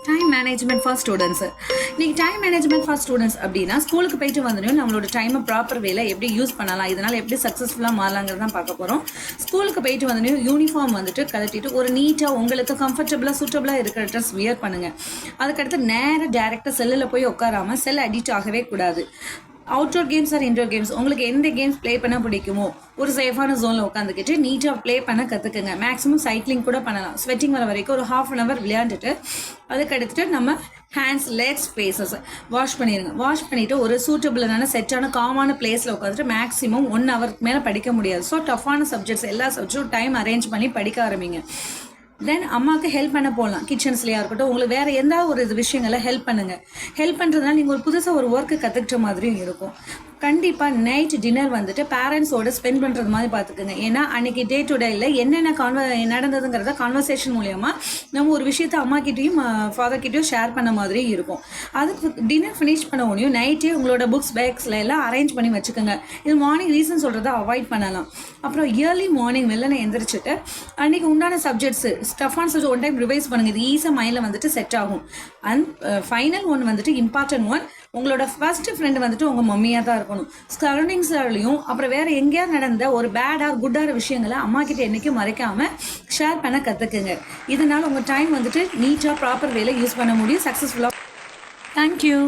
Time management for students. இன்னைக்கு time management for students அப்படின்னா ஸ்கூலுக்கு போயிட்டு வந்தோடனே நம்மளோட டைமை ப்ராப்பர் வேலை எப்படி யூஸ் பண்ணலாம், இதனால் எப்படி சக்ஸஸ்ஃபுல்லாக மாறலாங்கிறது தான் பார்க்க போகிறோம். ஸ்கூலுக்கு போயிட்டு வந்தோடனே யூனிஃபார்ம் வந்துட்டு கழட்டிட்டு ஒரு நீட்டாக உங்களுக்கு கம்ஃபர்டபுளாக சூட்டபுளாக இருக்கிற ட்ரெஸ் வியர் பண்ணுங்கள். அதுக்கடுத்து நேராக டேரெக்டாக செல்லில் போய் உட்காராமல் செல் அடிக்ட் ஆகவே கூடாது. Outdoor games or indoor games, உங்களுக்கு எந்த கேம்ஸ் ப்ளே பண்ண பிடிக்குமோ ஒரு சேஃபான ஜோனில் உட்காந்துக்கிட்டு நீட்டாக ப்ளே பண்ண கற்றுக்குங்க. மேக்ஸிமம் சைக்கிளிங் கூட பண்ணலாம். ஸ்வெட்டிங் வர வரைக்கும் ஒரு ½ விளையாண்டுட்டு அதுக்கடுத்துட்டு நம்ம ஹேண்ட்ஸ், லெக்ஸ், ஃபேஸஸ் வாஷ் பண்ணிடுங்க. வாஷ் பண்ணிவிட்டு ஒரு சூட்டபிளான செட்டான காமான பிளேஸில் உட்காந்துட்டு மேக்ஸிமம் 1 ஹவருக்கு மேலே படிக்க முடியாது. ஸோ டஃப்பான சப்ஜெக்ட்ஸ் எல்லா சப்ஜெக்டும் டைம் அரேஞ்ச் பண்ணி படிக்க ஆரம்பிங்க. தென் அம்மாவுக்கு ஹெல்ப் பண்ண போகலாம். கிச்சன்ஸ்லையாக இருக்கட்டும், உங்களுக்கு வேறு எந்த ஒரு விஷயங்களை ஹெல்ப் பண்ணுங்கள். ஹெல்ப் பண்ணுறதுனால நீங்கள் ஒரு புதுசாக ஒரு ஒர்க்கு கற்றுக்கிட்ட மாதிரியும் இருக்கும். கண்டிப்பாக நைட் டின்னர் வந்துட்டு பேரண்ட்ஸோடு ஸ்பெண்ட் பண்ணுறது மாதிரி பார்த்துக்குங்க. ஏன்னா அன்றைக்கி டே டு டேயில் என்னென்ன நடந்ததுங்கிறத கான்வர்சேஷன் மூலயமா நம்ம ஒரு விஷயத்தை அம்மாக்கிட்டையும் ஃபாதர்கிட்டையும் ஷேர் பண்ண மாதிரியும் இருக்கும். அதுக்கு டின்னர் ஃபினிஷ் பண்ண உடனே நைட்டே உங்களோட புக்ஸ் பேக்ஸில் எல்லாம் அரேஞ்ச் பண்ணி வச்சுக்கோங்க. இது மார்னிங் ரீசன் சொல்கிறத அவாய்ட் பண்ணலாம். அப்புறம் இயர்லி மார்னிங் வெள்ளனை எந்திரிச்சிட்டு அன்றைக்கி உண்டான சப்ஜெக்ட்ஸு ஸ்டஃபான சப்ஜெக்ட் 1 டைம் ரிவைஸ் பண்ணுங்கள். இது ஈஸியாக மைண்டில் வந்துட்டு செட் ஆகும். அண்ட் ஃபைனல் ஒன் வந்துட்டு இம்பார்ட்டன்ட் ஒன், உங்களோட ஃபர்ஸ்ட் ஃப்ரெண்டு வந்துட்டு உங்கள் மம்மியாக தான் இருக்கணும். சரௌண்டிங்ஸ்லையும் அப்புறம் வேறு எங்கேயாவது நடந்த ஒரு பேடாக குட்டான விஷயங்களை அம்மா கிட்ட என்றைக்கும் மறைக்காமல் ஷேர் பண்ண கற்றுக்குங்க. இதனால் உங்கள் டைம் வந்துட்டு நீட்டாக ப்ராப்பர் வேலை யூஸ் பண்ண முடியும் சக்ஸஸ்ஃபுல்லாக. தேங்க்யூ.